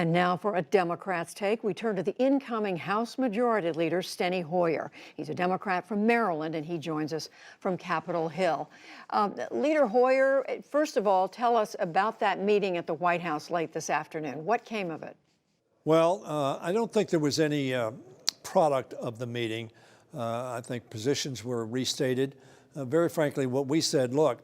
And now for a Democrat's take, we turn to the incoming House Majority Leader, Steny Hoyer. He's a Democrat from Maryland, and he joins us from Capitol Hill. Leader Hoyer, first of all, tell us about that meeting at the White House late this afternoon. What came of it? Well, I don't think there was any product of the meeting. I think positions were restated. Very frankly, what we said, look,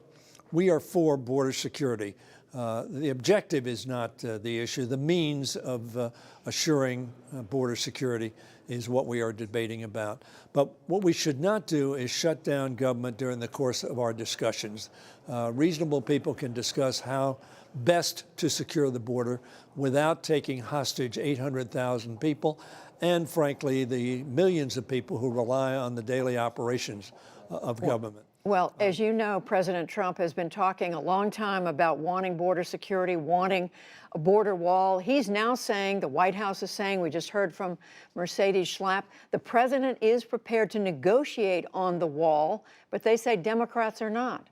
we are for border security. The objective is not the issue. The means of assuring border security is what we are debating about. But what we should not do is shut down government during the course of our discussions. Reasonable people can discuss how best to secure the border without taking hostage 800,000 people and, frankly, the millions of people who rely on the daily operations of government. Well, as you know, President Trump has been talking a long time about wanting border security, wanting a border wall. He's now saying, the White House is saying, we just heard from Mercedes Schlapp, the president is prepared to negotiate on the wall, but they say Democrats are not.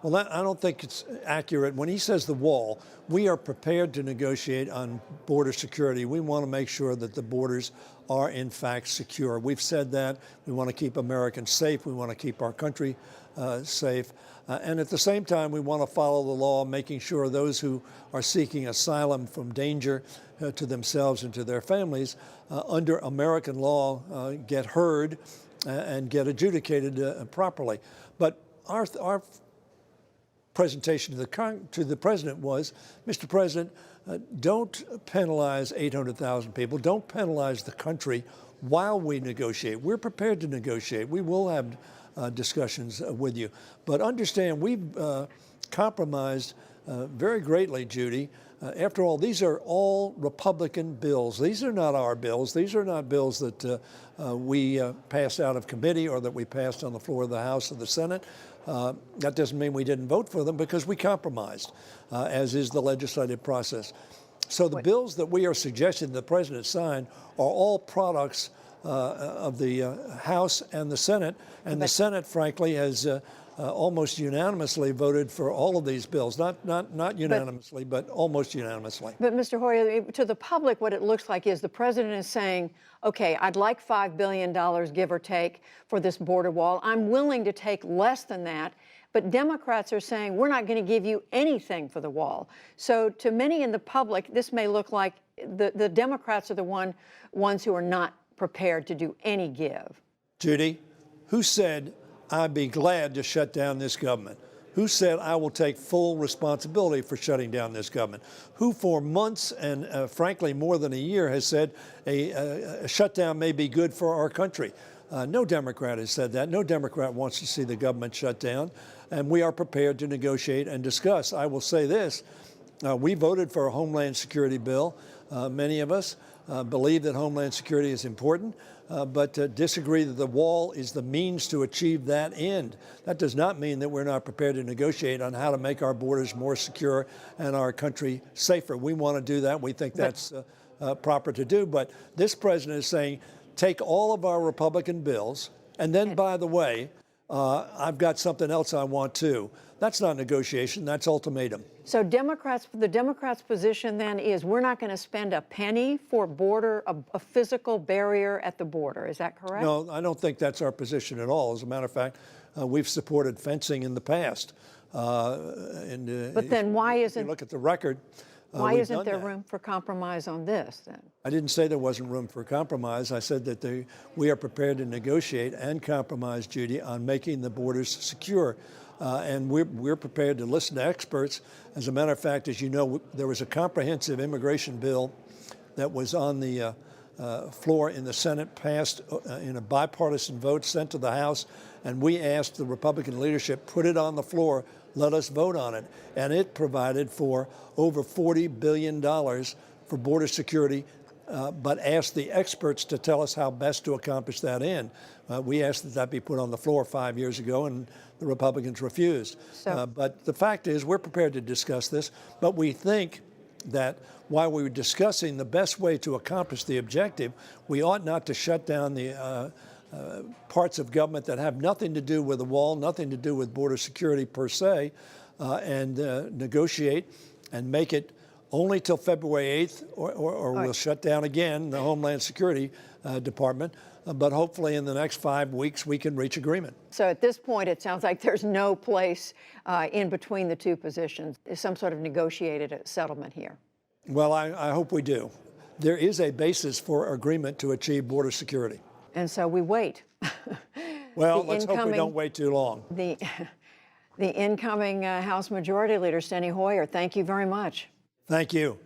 Well, I don't think it's accurate. When he says the wall, we are prepared to negotiate on border security. We want to make sure that the borders are, in fact, secure. We've said that. We want to keep Americans safe. We want to keep our country safe. And at the same time, we want to follow the law, making sure those who are seeking asylum from danger to themselves and to their families under American law get heard and get adjudicated properly. But our presentation to the president was, Mr. President, don't penalize 800,000 people. Don't penalize the country while we negotiate. We're prepared to negotiate. We will have discussions with you. But understand, we've compromised very greatly, Judy. After all, these are all Republican bills. These are not our bills. These are not bills that we passed out of committee or that we passed on the floor of the House or the Senate. That doesn't mean we didn't vote for them because we compromised, as is the legislative process. So the bills that we are suggesting the president sign are all products of the House and the Senate. And the Senate, frankly, has almost unanimously voted for all of these bills. Not unanimously, but almost unanimously. But Mr. Hoyer, to the public, what it looks like is the president is saying, okay, I'd like $5 billion, give or take, for this border wall. I'm willing to take less than that. But Democrats are saying, we're not going to give you anything for the wall. So to many in the public, this may look like the Democrats are the ones who are not prepared to do any give. Judy, who said, I'd be glad to shut down this government? Who said I will take full responsibility for shutting down this government? Who for months and frankly more than a year has said a shutdown may be good for our country? No Democrat has said that. No Democrat wants to see the government shut down, and we are prepared to negotiate and discuss. I will say this, we voted for a Homeland Security bill. Many of us believe that Homeland Security is important, but disagree that the wall is the means to achieve that end. That does not mean that we're not prepared to negotiate on how to make our borders more secure and our country safer. We want to do that. We think that's proper to do. But this president is saying, take all of our Republican bills, and then, by the way, I've got something else I want too. That's not negotiation, that's ultimatum. So the Democrats' position then is we're not going to spend a penny for a physical barrier at the border. Is that correct? No, I don't think that's our position at all. As a matter of fact, we've supported fencing in the past. But then why isn't... If you look at the record, why isn't there room for compromise on this then? I didn't say there wasn't room for compromise. I said that we are prepared to negotiate and compromise, Judy, on making the borders secure. And we're prepared to listen to experts. As a matter of fact, as you know, there was a comprehensive immigration bill that was on the floor in the Senate, passed in a bipartisan vote, sent to the House, and we asked the Republican leadership, put it on the floor, let us vote on it. And it provided for over $40 billion for border security, but asked the experts to tell us how best to accomplish that end. We asked that be put on the floor 5 years ago, and the Republicans refused. But the fact is, we're prepared to discuss this, but we think that while we were discussing the best way to accomplish the objective, we ought not to shut down the parts of government that have nothing to do with the wall, nothing to do with border security per se, and negotiate and make it only till February 8th, or we'll shut down again the Homeland Security Department. But hopefully in the next 5 weeks, we can reach agreement. So at this point, it sounds like there's no place in between the two positions. There's some sort of negotiated settlement here. Well, I hope we do. There is a basis for agreement to achieve border security. And so we wait. Well, let's hope we don't wait too long. The incoming House Majority Leader, Steny Hoyer, thank you very much. Thank you.